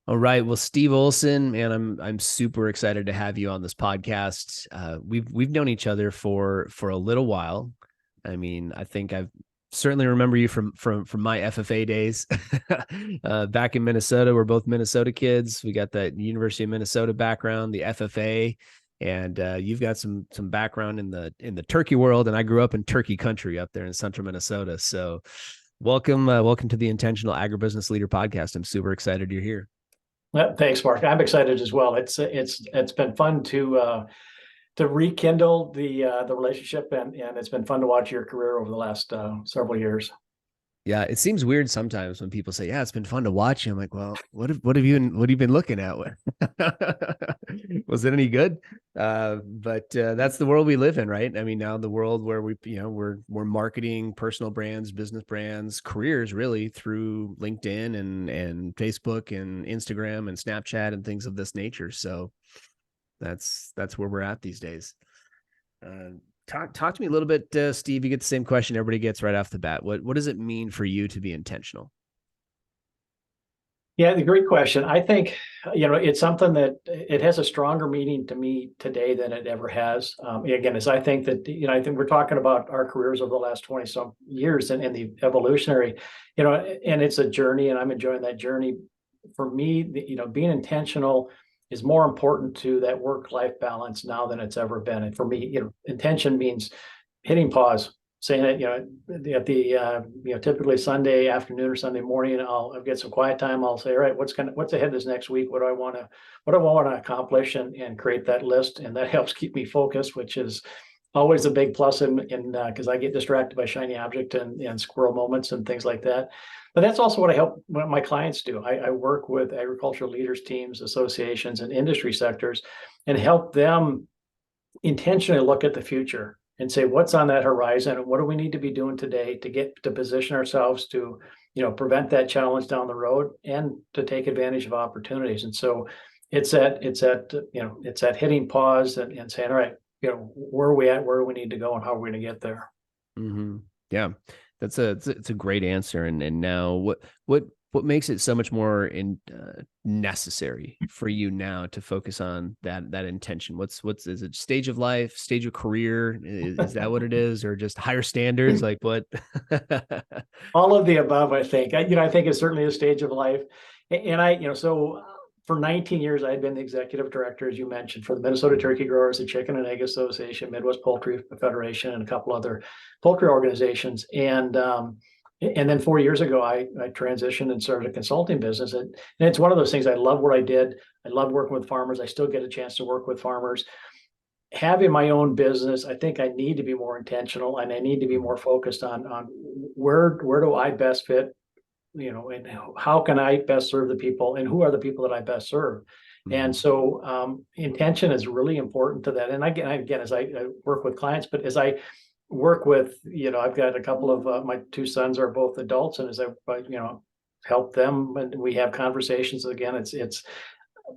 All right. Well, Steve Olson, man, I'm super excited to have you on this podcast. We've known each other for a little while. I mean, I think I've certainly remember you from my FFA days back in Minnesota. We're both Minnesota kids. We got that University of Minnesota background, the FFA, and you've got some background in the turkey world. And I grew up in turkey country up there in central Minnesota. So, welcome to the Intentional Agribusiness Leader podcast. I'm super excited you're here. Thanks, Mark. I'm excited as well. It's been fun to rekindle the relationship, and it's been fun to watch your career over the last several years. Yeah, it seems weird sometimes when people say, "Yeah, it's been fun to watch you." I'm like, "Well, what have you been looking at? Was it any good?" But that's the world we live in, right? I mean, now the world where we're marketing personal brands, business brands, careers really through LinkedIn and Facebook and Instagram and Snapchat and things of this nature. So that's where we're at these days. Talk to me a little bit, Steve. You get the same question everybody gets right off the bat. What does it mean for you to be intentional? Yeah, the great question. I think it's something that it has a stronger meaning to me today than it ever has. Again, as I think that I think we're talking about our careers over the last 20 some years and the evolutionary, and it's a journey, and I'm enjoying that journey. For me, being intentional is more important to that work-life balance now than it's ever been. And for me, intention means hitting pause, saying it, at the typically Sunday afternoon or Sunday morning, I'll get some quiet time. I'll say, all right, what's ahead this next week? What do I want to accomplish, and create that list. And that helps keep me focused, which is always a big plus in because I get distracted by shiny object and squirrel moments and things like that. But that's also what I help what my clients do. I work with agricultural leaders, teams, associations, and industry sectors, and help them intentionally look at the future and say, what's on that horizon, and what do we need to be doing today to position ourselves to, prevent that challenge down the road and to take advantage of opportunities. And so it's that hitting pause and saying, all right, where are we at, where do we need to go, and how are we going to get there? Mm-hmm. Yeah, it's a great answer. And now what makes it so much more necessary for you now to focus on that intention? What's is it stage of life, stage of career? Is that what it is, or just higher standards? Like what? All of the above, I think. I think it's certainly a stage of life, and so for 19 years, I had been the executive director, as you mentioned, for the Minnesota Turkey Growers, the Chicken and Egg Association, Midwest Poultry Federation, and a couple other poultry organizations. And then 4 years ago, I transitioned and started a consulting business. And it's one of those things. I love what I did. I love working with farmers. I still get a chance to work with farmers. Having my own business, I think I need to be more intentional, and I need to be more focused on where do I best fit, and how can I best serve the people, and who are the people that I best serve. Mm-hmm. And so intention is really important to that. And again, as I work with clients, but as I work with, I've got a couple of my two sons are both adults, and as I help them, and we have conversations. Again, it's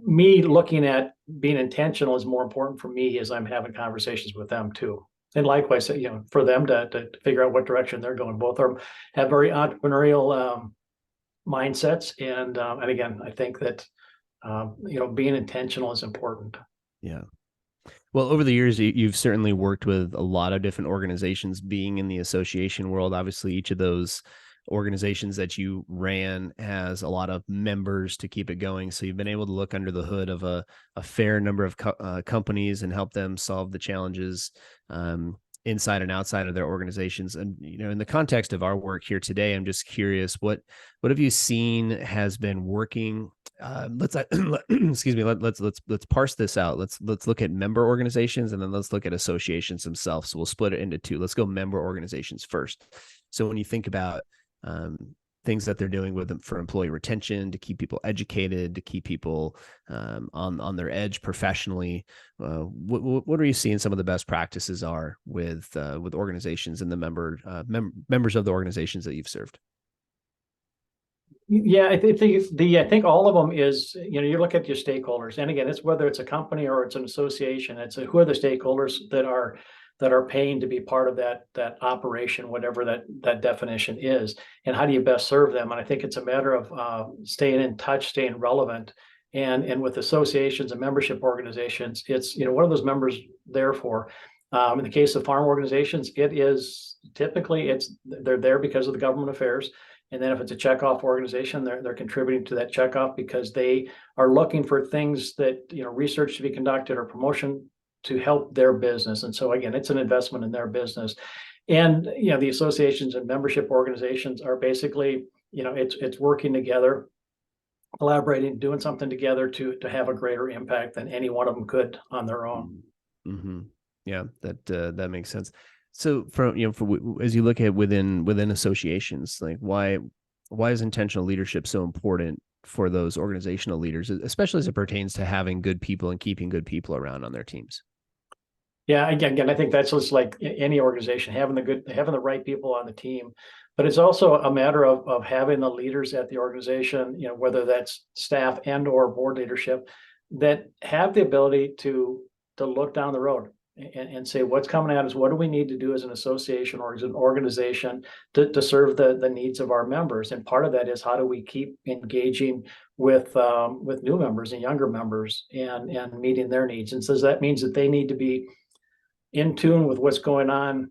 me looking at being intentional is more important for me as I'm having conversations with them too. And likewise, for them to figure out what direction they're going. Both have very entrepreneurial mindsets, and again, I think that being intentional is important. Yeah. Well, over the years, you've certainly worked with a lot of different organizations. Being in the association world, obviously, each of those organizations that you ran has a lot of members to keep it going. So you've been able to look under the hood of a fair number of companies and help them solve the challenges inside and outside of their organizations. And in the context of our work here today, I'm just curious, what have you seen has been working? Excuse me. Let's parse this out. Let's look at member organizations, and then let's look at associations themselves. So we'll split it into two. Let's go member organizations first. So when you think about things that they're doing with them for employee retention, to keep people educated, to keep people on their edge professionally, what are you seeing some of the best practices are with organizations and the members of the organizations that you've served? Yeah, I think all of them is, you look at your stakeholders, and again, it's whether it's a company or it's an association, it's who are the stakeholders that are that are paying to be part of that operation, whatever that definition is, and how do you best serve them? And I think it's a matter of staying in touch, staying relevant, and with associations and membership organizations, it's, what are those members there for? In the case of farm organizations, it is typically they're there because of the government affairs. And then if it's a checkoff organization, they're contributing to that checkoff because they are looking for things that, research to be conducted or promotion to help their business. And so again, it's an investment in their business. And, the associations and membership organizations are basically, it's working together, collaborating, doing something together to have a greater impact than any one of them could on their own. Mm-hmm. Yeah, that makes sense. So as you look at within associations, like why is intentional leadership so important for those organizational leaders, especially as it pertains to having good people and keeping good people around on their teams? Yeah, again, I think that's just like any organization, having the right people on the team. But it's also a matter of having the leaders at the organization, whether that's staff and or board leadership, that have the ability to look down the road and say what's coming at us, what do we need to do as an association or as an organization to serve the needs of our members. And part of that is how do we keep engaging with new members and younger members and meeting their needs. And so that means that they need to be in tune with what's going on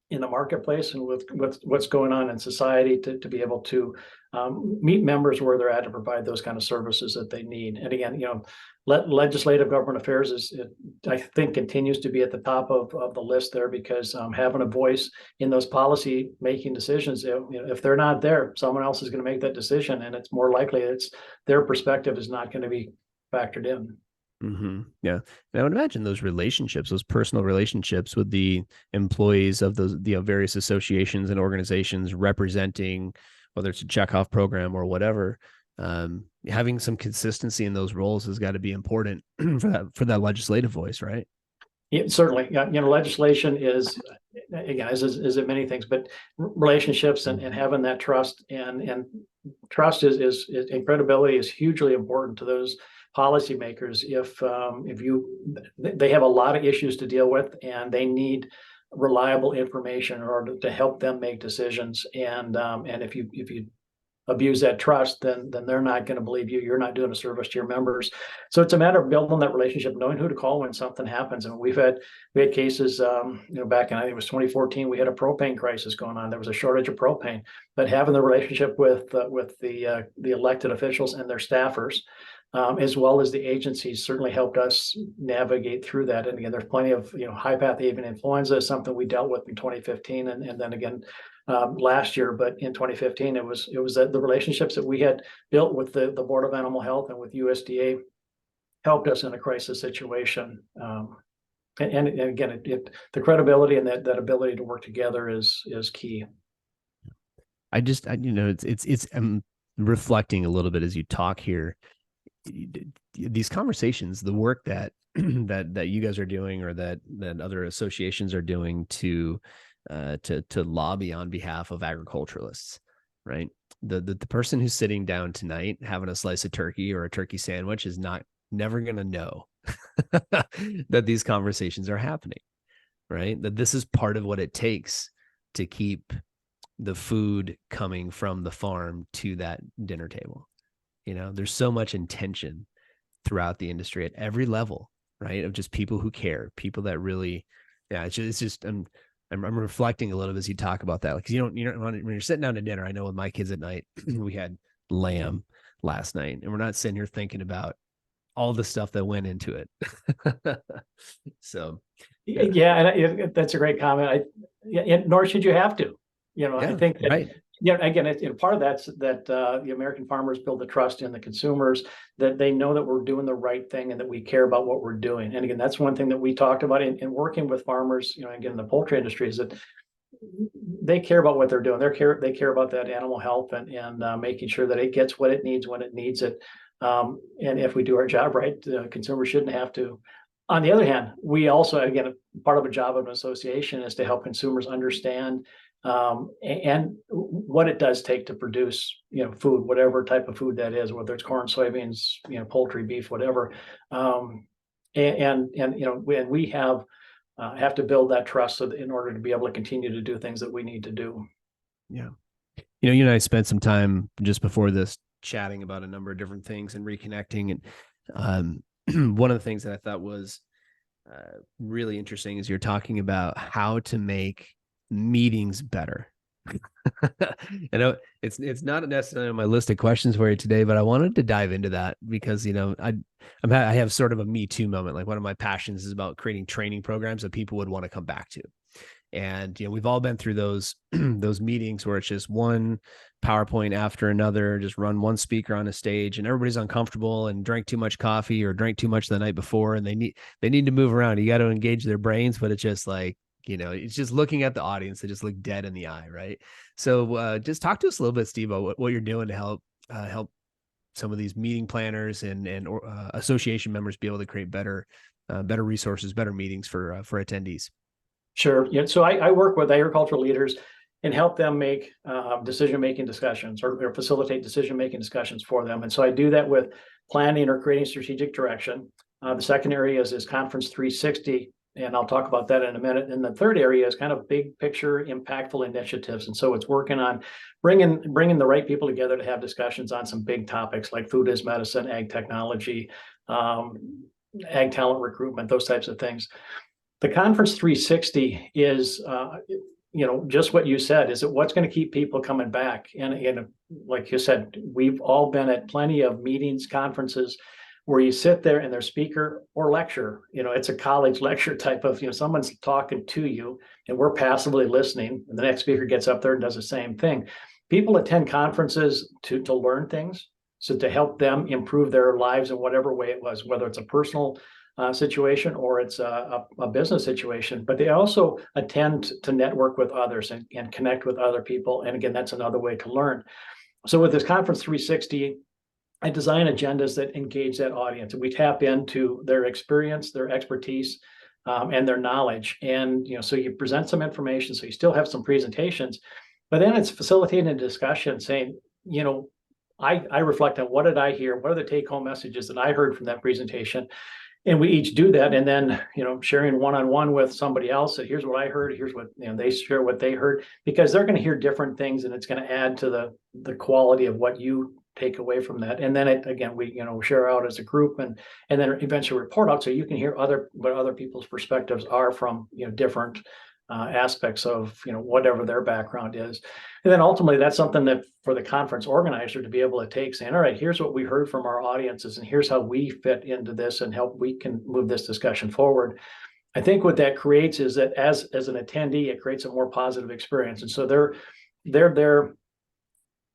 in the marketplace and with what's going on in society to be able to meet members where they're at to provide those kind of services that they need. And again, legislative government affairs I think continues to be at the top of the list there because having a voice in those policy making decisions, if they're not there, someone else is going to make that decision, and it's more likely it's their perspective is not going to be factored in. Mm-hmm. Yeah. And I would imagine those relationships, those personal relationships with the employees of those, various associations and organizations representing, whether it's a checkoff program or whatever, having some consistency in those roles has got to be important for that legislative voice, right? Yeah, certainly. Legislation is, again, is it many things, but relationships and having that trust and trust is and credibility is hugely important to those policymakers. If they have a lot of issues to deal with and they need reliable information in order to help them make decisions. And if you abuse that trust, then they're not going to believe you. You're not doing a service to your members. So it's a matter of building that relationship, knowing who to call when something happens. And we had cases, back in, I think it was 2014, we had a propane crisis going on. There was a shortage of propane, but having the relationship with the elected officials and their staffers, as well as the agencies, certainly helped us navigate through that. And again, there's plenty of, high path avian influenza is something we dealt with in 2015, and then again last year. But in 2015, it was the relationships that we had built with the Board of Animal Health and with USDA helped us in a crisis situation. And again, the credibility and that ability to work together is key. I'm reflecting a little bit as you talk here. These conversations, the work that that you guys are doing, or that other associations are doing to lobby on behalf of agriculturalists, right? The person who's sitting down tonight having a slice of turkey or a turkey sandwich is never going to know that these conversations are happening, right? That this is part of what it takes to keep the food coming from the farm to that dinner table. There's so much intention throughout the industry at every level, right? Of just people who care, people that really, yeah, it's just I'm reflecting a little bit as you talk about that. Because you don't when you're sitting down to dinner, I know with my kids at night, we had lamb last night, and we're not sitting here thinking about all the stuff that went into it. So, yeah, and that's a great comment. Nor should you have to. I think that, right. Again, part of that's that the American farmers build the trust in the consumers, that they know that we're doing the right thing and that we care about what we're doing. And again, that's one thing that we talked about in working with farmers, again, in the poultry industry, is that they care about what they're doing. They care about that animal health and making sure that it gets what it needs when it needs it. And if we do our job right, consumers shouldn't have to. On the other hand, we also, again, part of a job of an association is to help consumers understand and what it does take to produce, food, whatever type of food that is, whether it's corn, soybeans, poultry, beef, whatever. And we have have to build that trust so that in order to be able to continue to do things that we need to do. Yeah. You and I spent some time just before this chatting about a number of different things and reconnecting. And one of the things that I thought was really interesting is you're talking about how to make meetings better. I know it's not necessarily on my list of questions for you today, but I wanted to dive into that because I have sort of a Me Too moment. Like one of my passions is about creating training programs that people would want to come back to. And we've all been through those those meetings where it's just one PowerPoint after another, just run one speaker on a stage, and everybody's uncomfortable and drank too much coffee or drank too much the night before, and they need to move around. You got to engage their brains, but it's just like it's just looking at the audience. They just look dead in the eye, right? So just talk to us a little bit, Steve, about what you're doing to help some of these meeting planners and association members be able to create better resources, better meetings for attendees. Sure. Yeah. So I work with agricultural leaders and help them make decision-making discussions or facilitate decision-making discussions for them. And so I do that with planning or creating strategic direction. The second area is Conference 360, and I'll talk about that in a minute. And the third area is kind of big picture, impactful initiatives. And so it's working on bringing the right people together to have discussions on some big topics like food as medicine, ag technology, ag talent recruitment, those types of things. The Conference 360 is, just what you said, is it what's going to keep people coming back? And like you said, we've all been at plenty of meetings, conferences where you sit there and their speaker or lecture, it's a college lecture type of, someone's talking to you and we're passively listening, and the next speaker gets up there and does the same thing. People attend conferences to learn things, so to help them improve their lives in whatever way it was, whether it's a personal situation or it's a business situation, but they also attend to network with others and connect with other people. And again, that's another way to learn. So with this Conference 360, I design agendas that engage that audience. We tap into their experience, their expertise, and their knowledge. And so you present some information, so you still have some presentations, but then it's facilitating a discussion saying, I reflect on what did I hear? What are the take-home messages that I heard from that presentation? And we each do that, and then sharing one-on-one with somebody else that here's what I heard, here's what they share what they heard, because they're going to hear different things, and it's going to add to the quality of what you take away from that. And then we share out as a group, and then eventually report out so you can hear what other people's perspectives are from different aspects of whatever their background is. And then ultimately that's something that for the conference organizer to be able to take, saying, all right, here's what we heard from our audiences and here's how we fit into this and we can move this discussion forward. I think what that creates is that as an attendee, it creates a more positive experience. And so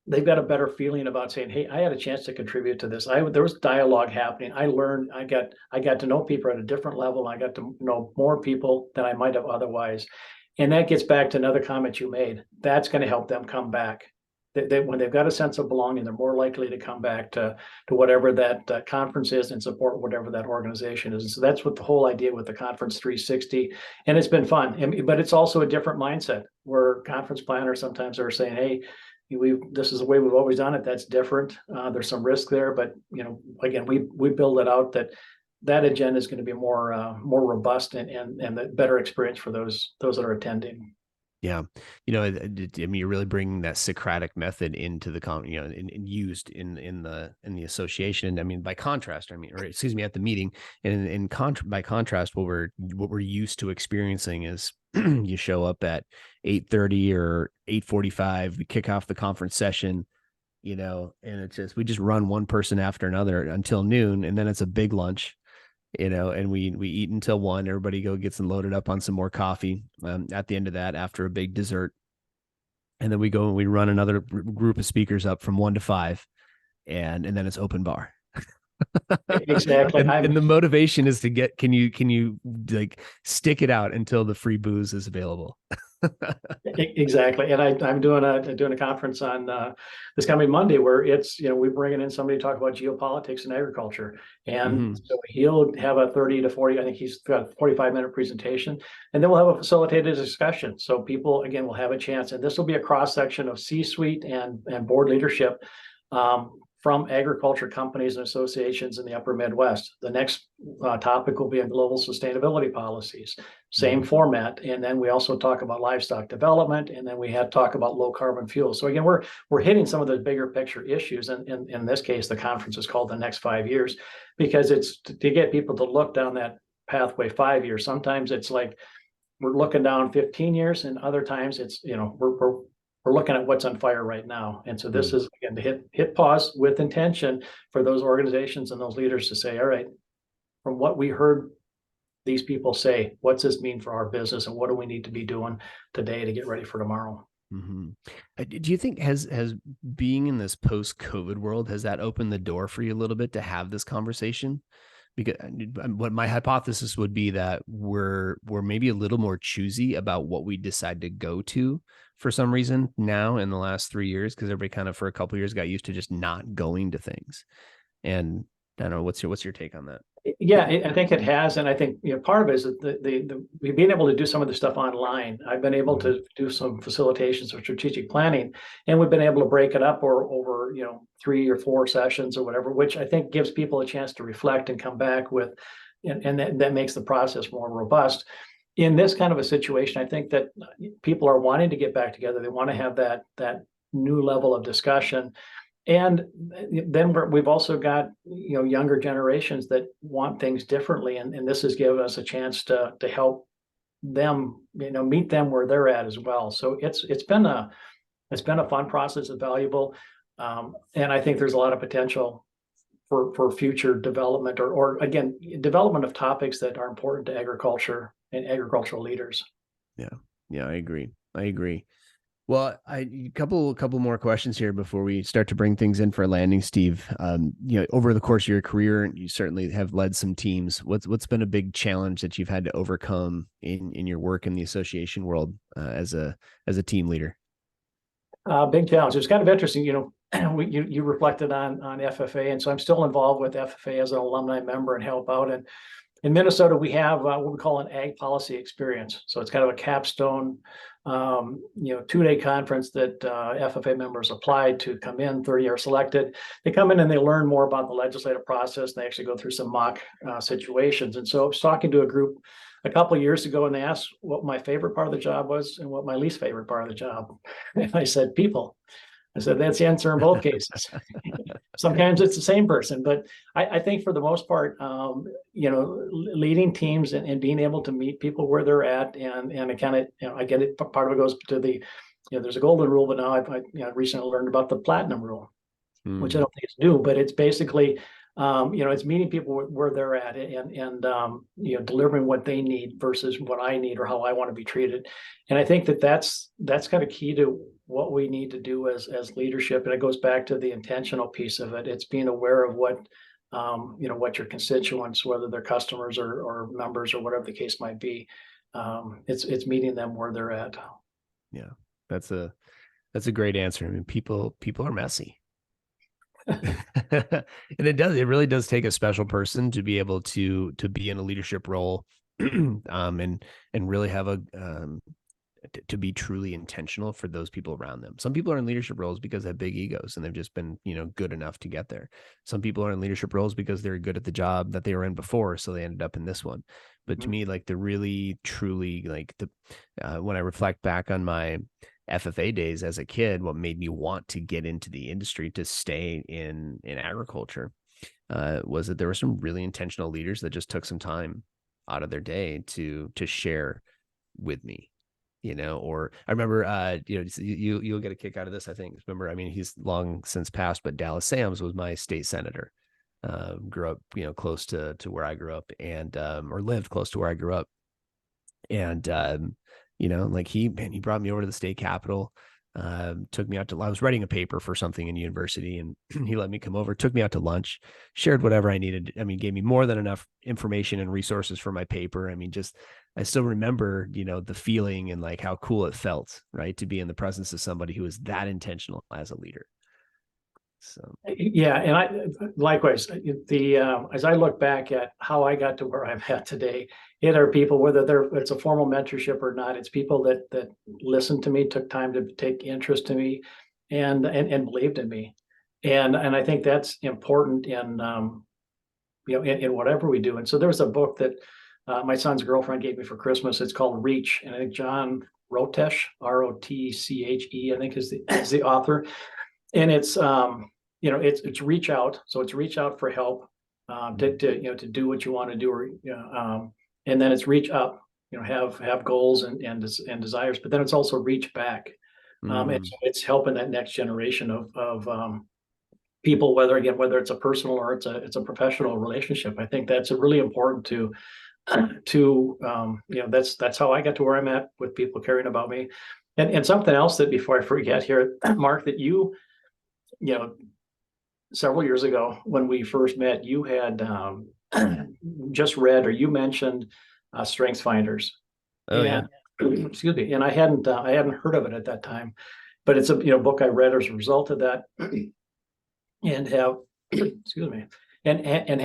they've got a better feeling about saying, hey, I had a chance to contribute to this. There was dialogue happening. I learned, I got to know people at a different level. I got to know more people than I might have otherwise. And that gets back to another comment you made. That's going to help them come back. When they've got a sense of belonging, they're more likely to come back to whatever that conference is and support whatever that organization is. And so that's what the whole idea with the Conference 360. And it's been fun, but it's also a different mindset where conference planners sometimes are saying, hey, this is the way we've always done it. That's different. There's some risk there, but again, we build it out that agenda is going to be more robust and a better experience for those that are attending. Yeah. You're really bringing that Socratic method into the and used in the association. I mean, by contrast, at the meeting, and by contrast, what we're used to experiencing is you show up at 8:30 or 8:45, we kick off the conference session, and we just run one person after another until noon. And then it's a big lunch, and we eat until 1. Everybody gets loaded up on some more coffee at the end of that after a big dessert. And then we go and we run another group of speakers up from 1 to 5, and then it's open bar. Exactly. and the motivation is to can you like stick it out until the free booze is available. Exactly. And I'm doing a conference on this coming Monday where it's, we're bringing in somebody to talk about geopolitics and agriculture. And so he'll have a 30 to 40, I think he's got a 45-minute presentation, and then we'll have a facilitated discussion. So people, again, will have a chance, and this will be a cross section of C-suite and board leadership from agriculture companies and associations in the upper Midwest. The next topic will be on global sustainability policies, same format. And then we also talk about livestock development, and then we had talk about low carbon fuel. So again, we're hitting some of the bigger picture issues. And in this case, the conference is called The Next 5 Years, because it's to get people to look down that pathway 5 years. Sometimes it's like we're looking down 15 years, and other times it's, we're looking at what's on fire right now. And so this is, again, to hit pause with intention for those organizations and those leaders to say, all right, from what we heard these people say, what's this mean for our business, and what do we need to be doing today to get ready for tomorrow? Do you think has being in this post-COVID world, has that opened the door for you a little bit to have this conversation? Because what my hypothesis would be that we're maybe a little more choosy about what we decide to go to for some reason now in the last 3 years, because everybody kind of for a couple of years got used to just not going to things. And I don't know, what's your take on that? Yeah, I think it has, and I think part of it is that the we've been able to do some of the stuff online. I've been able to do some facilitations of strategic planning, and we've been able to break it up or over 3 or 4 sessions or whatever, which I think gives people a chance to reflect and come back with, and that makes the process more robust. In this kind of a situation, I think that people are wanting to get back together. They want to have that new level of discussion. And then we've also got younger generations that want things differently, and this has given us a chance to help them meet them where they're at as well. So it's been a fun process, it's valuable, and I think there's a lot of potential for future development or again development of topics that are important to agriculture and agricultural leaders. Yeah, I agree. Well, a couple more questions here before we start to bring things in for a landing, Steve. Over the course of your career, you certainly have led some teams. What's been a big challenge that you've had to overcome in your work in the association world as a team leader? Big challenge. It was kind of interesting. You reflected on FFA, and so I'm still involved with FFA as an alumni member and help out. And in Minnesota, we have what we call an ag policy experience. So it's kind of a capstone 2-day conference that FFA members applied to come in. 30 are selected. They come in and they learn more about the legislative process. And they actually go through some mock situations. And so I was talking to a group a couple of years ago, and they asked what my favorite part of the job was and what my least favorite part of the job. And I said, people. I said, that's the answer in both cases. Sometimes it's the same person, but I think for the most part, leading teams and being able to meet people where they're at, and it kind of, I get it. Part of it goes to the, there's a golden rule, but now I've recently learned about the platinum rule, which I don't think it's new, but it's basically, it's meeting people where they're at and delivering what they need versus what I need or how I want to be treated. And I think that's kind of key to what we need to do as leadership. And it goes back to the intentional piece of it. It's being aware of what your constituents, whether they're customers or members or whatever the case might be, it's meeting them where they're at. Yeah, that's a great answer. I mean, people are messy. And it really does take a special person to be able to be in a leadership role and really have to be truly intentional for those people around them. Some people are in leadership roles because they have big egos and they've just been good enough to get there. Some people are in leadership roles because they're good at the job that they were in before, so they ended up in this one. But to me, like the really truly when I reflect back on my FFA days as a kid, what made me want to get into the industry to stay in agriculture was that there were some really intentional leaders that just took some time out of their day to share with me, or I remember, you'll get a kick out of this. I think, remember, I mean, he's long since passed, but Dallas Sams was my state senator. Grew up, close to where I grew up and, or lived close to where I grew up. And, he brought me over to the state capitol, took me out to, I was writing a paper for something in university and he let me come over, took me out to lunch, shared whatever I needed. I mean, gave me more than enough information and resources for my paper. I mean, I still remember, the feeling and like how cool it felt, right, to be in the presence of somebody who is that intentional as a leader. So yeah, and I likewise as I look back at how I got to where I'm at today, it are people, whether it's a formal mentorship or not, it's people that listened to me, took time to take interest in me, and believed in me. And I think that's important in, in whatever we do. And so there's a book that my son's girlfriend gave me for Christmas. It's called Reach, and I think John Rotesh, Rotche, I think is the author. And it's it's reach out. So it's reach out for help, to do what you want to do, or and then it's reach up. Have goals and desires, but then it's also reach back. And Mm, so it's helping that next generation of people, whether it's a personal or it's a professional relationship. I think that's really important to that's how I got to where I'm at with people caring about me. And something else that, before I forget here, Mark, that you know several years ago when we first met, you had just read, or you mentioned Strengths Finders, oh yeah. and excuse me, and I hadn't heard of it at that time, but it's a book I read as a result of that, and have excuse me, and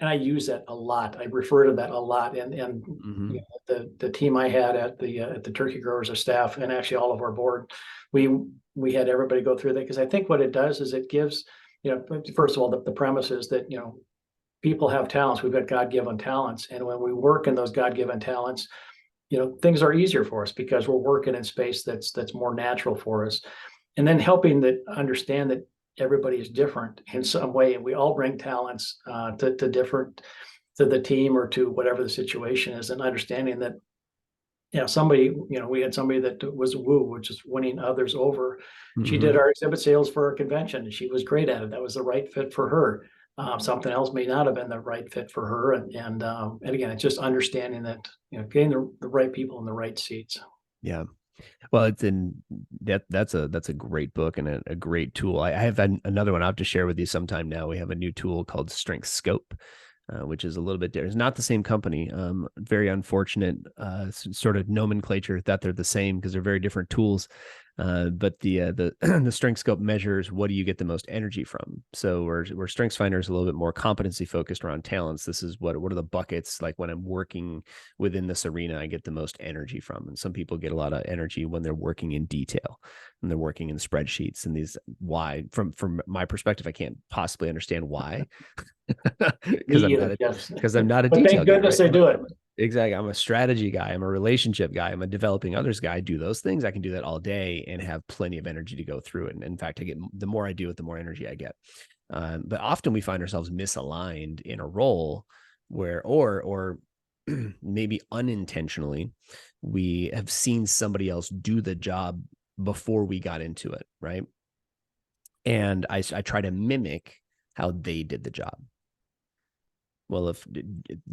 I use that a lot. I refer to that a lot, and Hmm. the team I had at the turkey growers, a staff, and actually all of our board, we we had everybody go through that, because I think what it does is it gives, first of all, the premise is that people have talents. We've got God-given talents, and when we work in those God-given talents, things are easier for us because we're working in space that's more natural for us. And then helping that understand that everybody is different in some way, and we all bring talents to different, to the team or to whatever the situation is, and understanding that somebody, we had somebody that was woo, which is winning others over. She did Hmm. our exhibit sales for our convention, and she was great at it. That was the right fit for her. Something else may not have been the right fit for her, and again, it's just understanding that, getting the right people in the right seats. Yeah. Well, it's in that's a great book and a great tool. I have another one I'll have to share with you sometime. Now we have a new tool called Strength Scope, which is a little bit different. It's not the same company. Very unfortunate sort of nomenclature that they're the same, because they're very different tools. But the the strength scope measures what do you get the most energy from. So where strengths finder is a little bit more competency focused around talents. This is what are the buckets, like when I'm working within this arena, I get the most energy from. And some people get a lot of energy when they're working in detail and they're working in spreadsheets, and these, why, from my perspective, I can't possibly understand why. Me because I'm not either, a yes. because I'm not a But detail thank guy, goodness right? they do it. Exactly. I'm a strategy guy. I'm a relationship guy. I'm a developing others guy. I do those things. I can do that all day and have plenty of energy to go through it. And in fact, I get, the more I do it, the more energy I get. But often we find ourselves misaligned in a role where, or maybe unintentionally, we have seen somebody else do the job before we got into it, right? And I try to mimic how they did the job. Well, if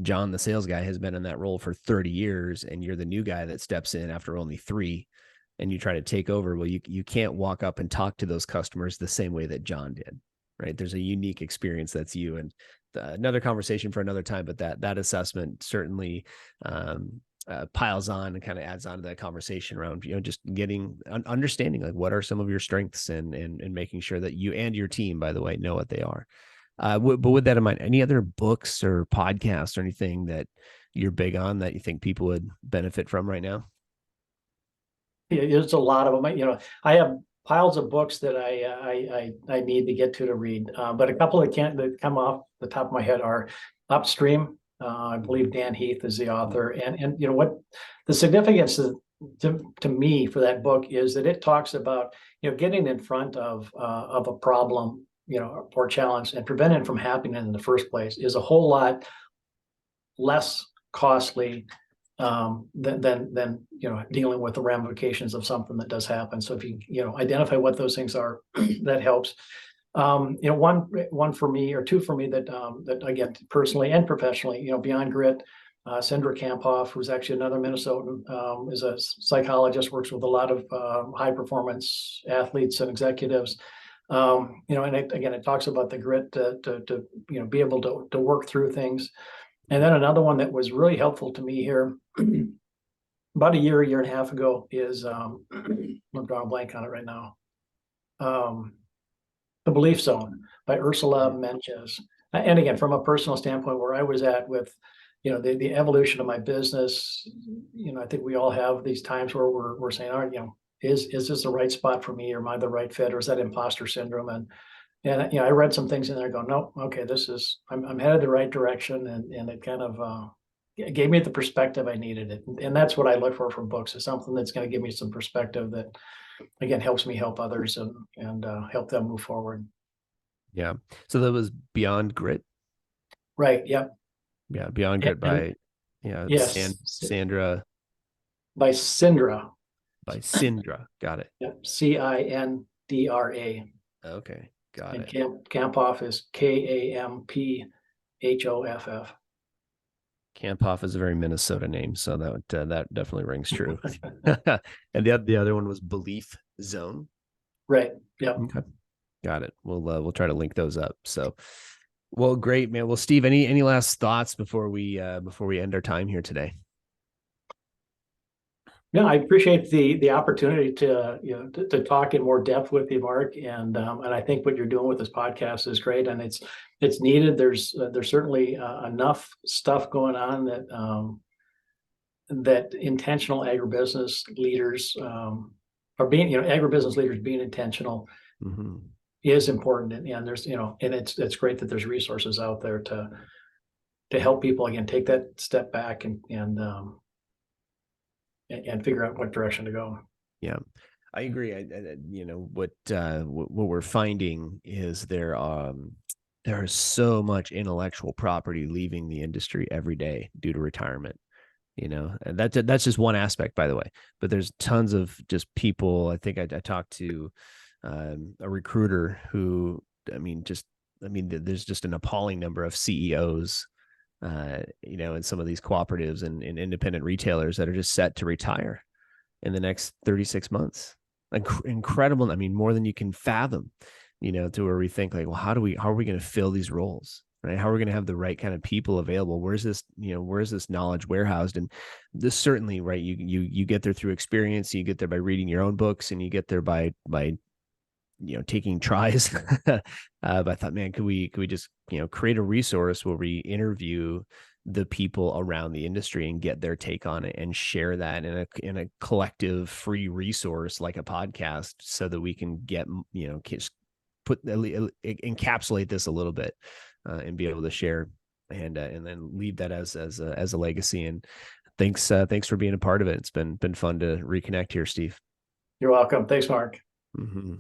John, the sales guy, has been in that role for 30 years and you're the new guy that steps in after only 3, and you try to take over, well, you can't walk up and talk to those customers the same way that John did, right? There's a unique experience that's you. And another conversation for another time, but that assessment certainly piles on and kind of adds on to that conversation around, just getting understanding, like, what are some of your strengths, and making sure that you and your team, by the way, know what they are. But with that in mind, any other books or podcasts or anything that you're big on that you think people would benefit from right now? Yeah, there's a lot of them. I have piles of books that I need to get to read. But a couple that come off the top of my head are Upstream. I believe Dan Heath is the author, and what the significance to me for that book is that it talks about getting in front of a problem, or challenge, and preventing it from happening in the first place is a whole lot less costly than dealing with the ramifications of something that does happen. So if you identify what those things are, that helps. One for me, or two for me, that again, personally and professionally, Beyond Grit. Sandra Kamphoff, who's actually another Minnesotan, is a psychologist, works with a lot of high performance athletes and executives. And it talks about the grit to be able to work through things. And then another one that was really helpful to me here about a year and a half ago is I'm drawing a blank on it right now. The Belief Zone by Ursula Mentjes. And again, from a personal standpoint, where I was at with the evolution of my business, I think we all have these times where we're saying, all right, is this the right spot for me, or am I the right fit, or is that imposter syndrome? And I read some things in there, go, no, okay, I'm headed the right direction, and it kind of it gave me the perspective I needed it, and that's what I look for from books, is something that's going to give me some perspective that again helps me help others and help them move forward. Yeah. So that was Beyond Grit. Right. Yep. Yeah. Beyond Grit And by, yeah, yes, Sandra, by Syndra. by Sindra. Got it. Yep. Cindra. Okay. Got And it. Campoff is Kamphoff. Campoff is a very Minnesota name, so that definitely rings true. And the other one was Belief Zone. Right. Yep. Okay, got it. We'll try to link those up. So, well, great, man. Well, Steve, any last thoughts before we end our time here today? No, I appreciate the opportunity to to talk in more depth with you, Mark, and I think what you're doing with this podcast is great, and it's needed. There's certainly enough stuff going on that intentional agribusiness leaders are being, agribusiness leaders being intentional Mm-hmm. is important, and there's and it's great that there's resources out there to help people again take that step back and figure out what direction to go. Yeah, I agree. What we're finding is there is so much intellectual property leaving the industry every day due to retirement. And that's just one aspect, by the way. But there's tons of just people. I think I talked to a recruiter who, there's just an appalling number of CEOs, in some of these cooperatives and independent retailers that are just set to retire in the next 36 months. Incredible. I mean, more than you can fathom, to where we think like, well, how are we going to fill these roles? Right? How are we going to have the right kind of people available? Where's this knowledge warehoused? And this certainly, right. You get there through experience, you get there by reading your own books, and you get there by taking tries. But I thought, man, could we just, create a resource where we interview the people around the industry and get their take on it and share that in a collective free resource like a podcast, so that we can get, encapsulate this a little bit, and be able to share and then leave that as a legacy. And thanks for being a part of it. It's been fun to reconnect here, Steve. You're welcome. Thanks, Mark. Mm-hmm.